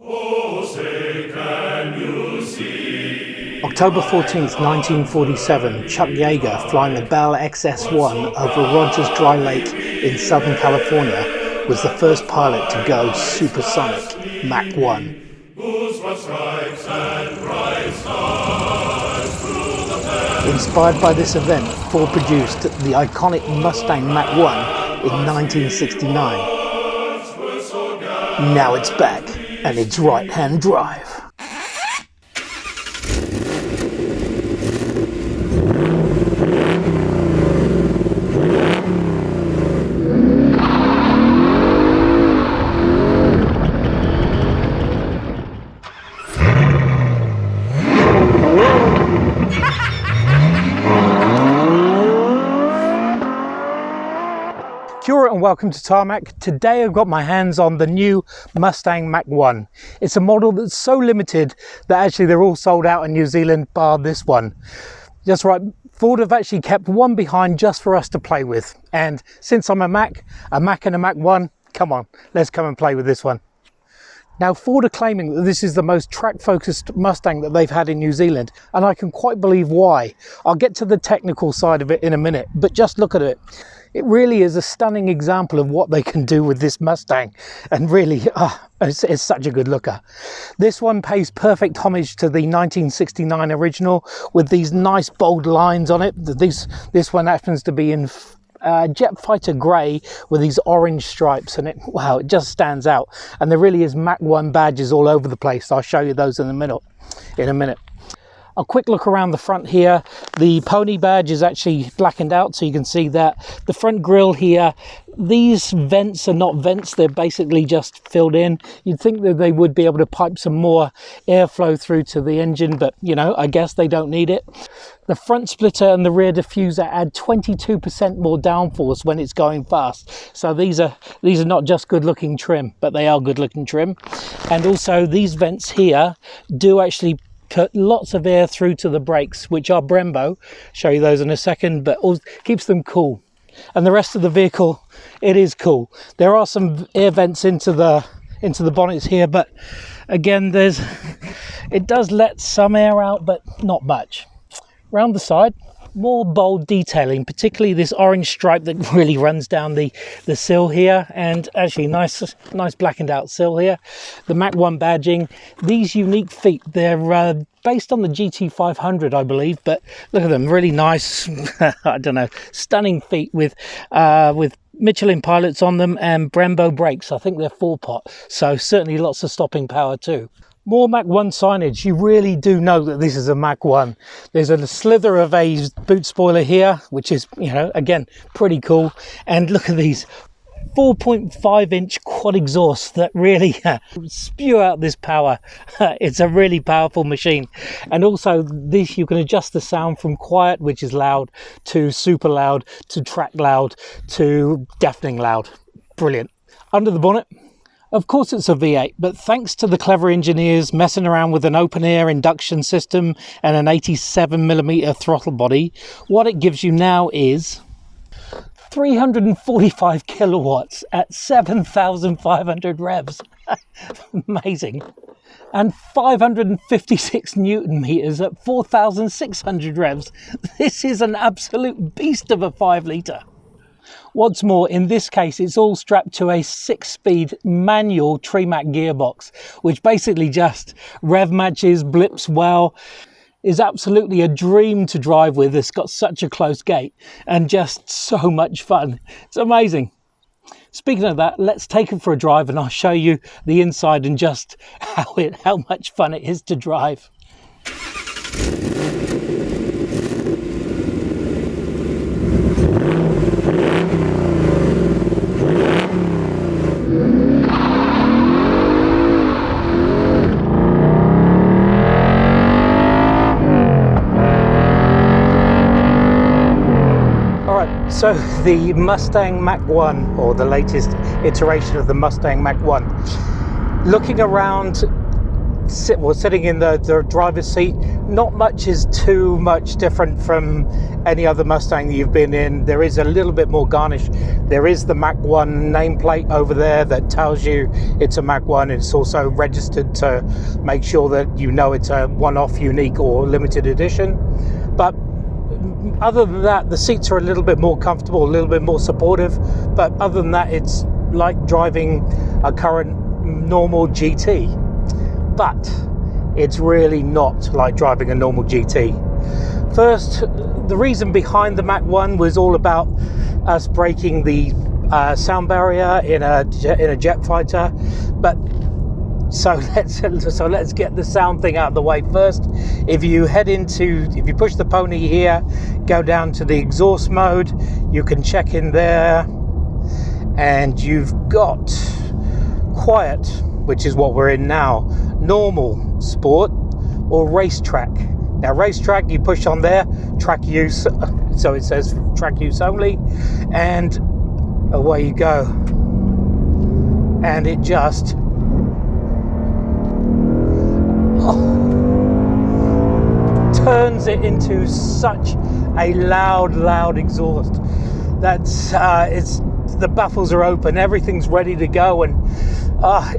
Oh, say can you see? October 14th, 1947, Chuck Yeager, flying the Bell XS-1 over Rogers Dry Lake in Southern California, was the first pilot to go supersonic Mach 1. Inspired by this event, Ford produced the iconic Mustang Mach 1 in 1969. Now it's back, and it's right-hand drive. Kia ora and welcome to Tarmac. Today I've got my hands on the new Mustang Mach 1. It's a model that's so limited that actually they're all sold out in New Zealand bar this one. That's right, Ford have actually kept one behind just for us to play with. And since I'm a Mach and a Mach 1, come on, let's come and play with this one. Now, Ford are claiming that this is the most track-focused Mustang that they've had in New Zealand, and I can quite believe why. I'll get to the technical side of it in a minute, but just look at it. It really is a stunning example of what they can do with this Mustang, and really, it's such a good looker. This one pays perfect homage to the 1969 original with these nice bold lines on it. This one happens to be in jet fighter grey with these orange stripes, and it just stands out. And there really is Mach 1 badges all over the place. I'll show you those in a minute. A quick look around the front here. The pony badge is actually blackened out, so you can see that. The front grille here, these vents are not vents, they're basically just filled in. You'd think that they would be able to pipe some more airflow through to the engine, but you know, I guess they don't need it. The front splitter and the rear diffuser add 22% more downforce when it's going fast. So these are not just good looking trim, but they are good looking trim. And also these vents here do actually put lots of air through to the brakes, which are Brembo. Show you those in a second, but also keeps them cool. And the rest of the vehicle, it is cool. There are some air vents into the bonnets here, but again, it does let some air out, but not much. Round the side, more bold detailing, particularly this orange stripe that really runs down the sill here, and actually nice blackened out sill here. The Mach 1 badging, these unique feet, they're based on the GT500, I believe, but look at them, really nice, I don't know, stunning feet with Michelin pilots on them and Brembo brakes. I think they're 4-pot, so certainly lots of stopping power too. More Mach 1 signage. You really do know that this is a Mach 1. There's a slither of a boot spoiler here, which is, you know, again, pretty cool. And look at these 4.5-inch quad exhausts that really spew out this power. It's a really powerful machine. And also this, you can adjust the sound from quiet, which is loud, to super loud, to track loud, to deafening loud. Brilliant. Under the bonnet, of course it's a V8, but thanks to the clever engineers messing around with an open-air induction system and an 87mm throttle body, what it gives you now is 345 kilowatts at 7,500 revs. Amazing. And 556 newton meters at 4,600 revs. This is an absolute beast of a 5-litre. What's more, in this case, it's all strapped to a 6-speed manual Tremac gearbox, which basically just rev matches, blips well, is absolutely a dream to drive with. It's got such a close gate and just so much fun. It's amazing. Speaking of that, let's take it for a drive and I'll show you the inside and just how much fun it is to drive. So the Mustang Mach 1, or the latest iteration of the Mustang Mach 1, looking around sitting in the driver's seat, not much is too much different from any other Mustang that you've been in. There is a little bit more garnish. There is the Mach 1 nameplate over there that tells you it's a Mach 1. It's also registered to make sure that you know it's a one-off, unique or limited edition. But other than that, the seats are a little bit more comfortable, a little bit more supportive. But other than that, it's like driving a current normal GT. But it's really not like driving a normal GT. First, the reason behind the Mach 1 was all about us breaking the sound barrier in a jet fighter. But so let's get the sound thing out of the way first. If you push the pony here, go down to the exhaust mode, you can check in there, and you've got quiet, which is what we're in now, normal, sport, or racetrack. Now racetrack, you push on there, track use, so it says track use only, and away you go. And it just turns it into such a loud exhaust. That's the baffles are open, everything's ready to go, and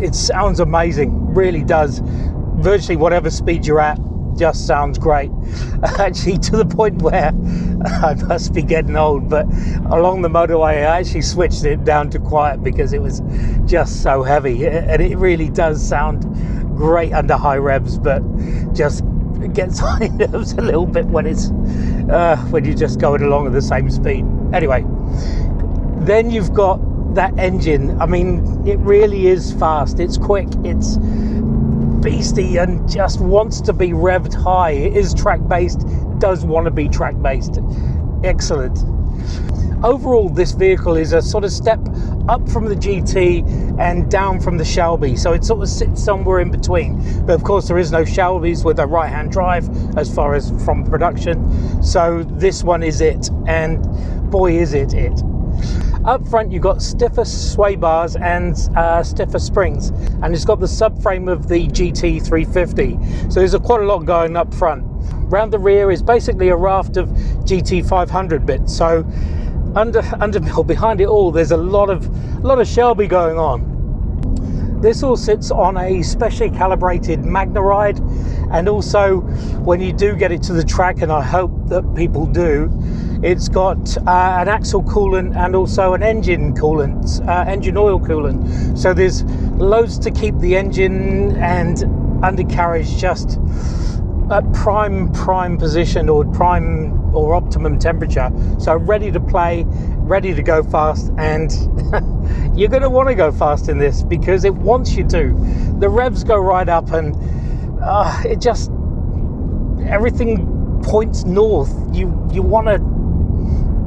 it sounds amazing, really does. Virtually whatever speed you're at just sounds great. Actually, to the point where I must be getting old, but along the motorway I actually switched it down to quiet because it was just so heavy, and it really does sound great under high revs, but just gets on your nerves a little bit when you're just going along at the same speed. Anyway, then you've got that engine. I mean, it really is fast, it's quick, it's beastie, and just wants to be revved high. It is track based, does want to be track based. Excellent. Overall, this vehicle is a sort of step up from the GT and down from the Shelby, so it sort of sits somewhere in between. But of course there is no Shelbys with a right hand drive as far as from production, so this one is it, and boy is it. Up front you've got stiffer sway bars and stiffer springs, and it's got the subframe of the GT 350, so there's quite a lot going up front. Round the rear is basically a raft of GT 500 bits, so behind it all there's a lot of Shelby going on. This all sits on a specially calibrated Magna ride, and also when you do get it to the track, and I hope that people do, it's got an axle coolant and also an engine coolant, engine oil coolant. So there's loads to keep the engine and undercarriage just at prime position, or prime or optimum temperature. So ready to play, ready to go fast, and you're going to want to go fast in this because it wants you to. The revs go right up, and it just, everything points north. You want to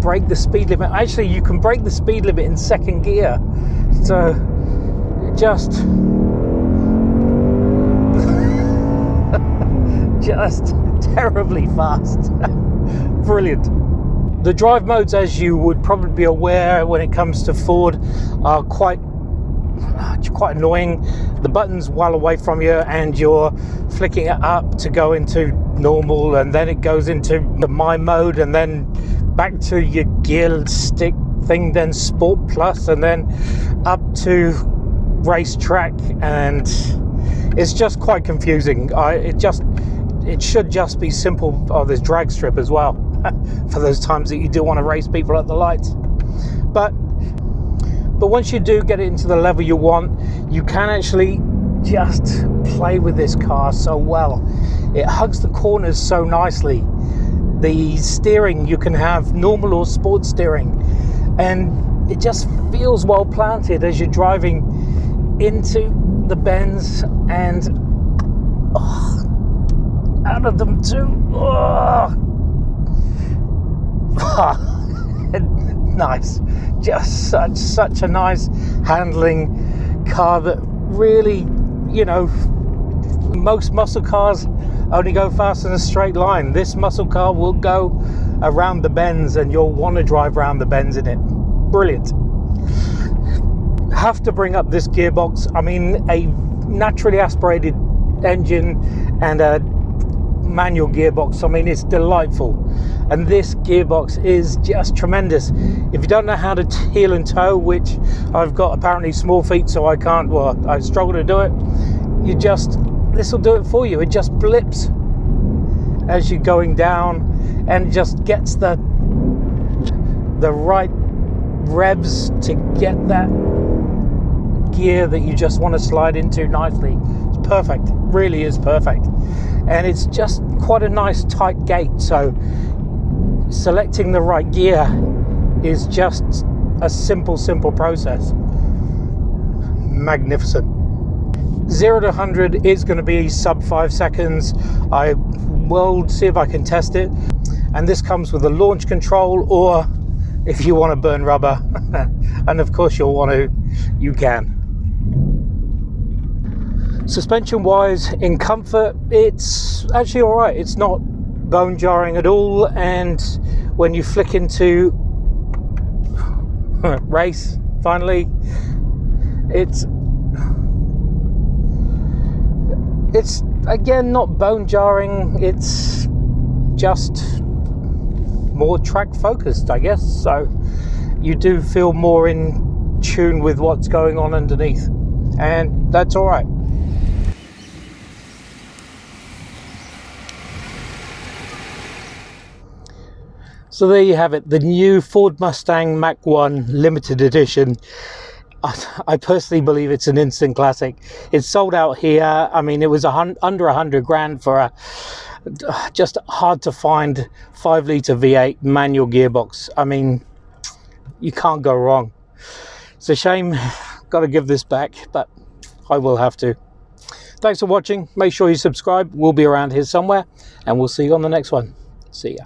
break the speed limit. Actually, you can break the speed limit in second gear, so just terribly fast. Brilliant. The drive modes, as you would probably be aware when it comes to Ford, are quite annoying. The button's well away from you, and you're flicking it up to go into normal, and then it goes into the My mode, and then back to your gear stick thing, then Sport Plus, and then up to racetrack, and it's just quite confusing. It should just be simple. Oh, there's drag strip as well for those times that you do want to race people at the lights. But once you do get it into the level you want, you can actually just play with this car so well. It hugs the corners so nicely. The steering, you can have normal or sport steering, and it just feels well planted as you're driving into the bends and out of them too. Nice. Just such a nice handling car that really, you know, most muscle cars only go fast in a straight line. This muscle car will go around the bends, and you'll want to drive around the bends in it. Brilliant. Have to bring up this gearbox. I mean, a naturally aspirated engine and a manual gearbox. I mean, it's delightful, and this gearbox is just tremendous. If you don't know how to heel and toe, which I've got apparently small feet, so I can't, well, I struggle to do it, this will do it for you. It just blips as you're going down and just gets the right revs to get that gear that you just want to slide into nicely. It's perfect, really is perfect. And it's just quite a nice tight gate, so selecting the right gear is just a simple process. Magnificent. 0 to 100 is going to be sub 5 seconds. I will see if I can test it. And this comes with a launch control, or if you want to burn rubber, and of course you can. Suspension wise, in comfort, it's actually all right. It's not bone jarring at all, and when you flick into race, finally, it's again not bone jarring. It's just more track focused, I guess, so you do feel more in tune with what's going on underneath, and that's all right. So there you have it, the new Ford Mustang Mach 1 limited edition. I personally believe it's an instant classic. It's sold out here. I mean, it was under 100 grand for a just hard to find 5-litre V8 manual gearbox. I mean, you can't go wrong. It's a shame, got to give this back, but I will have to. Thanks for watching. Make sure you subscribe. We'll be around here somewhere, and we'll see you on the next one. See ya.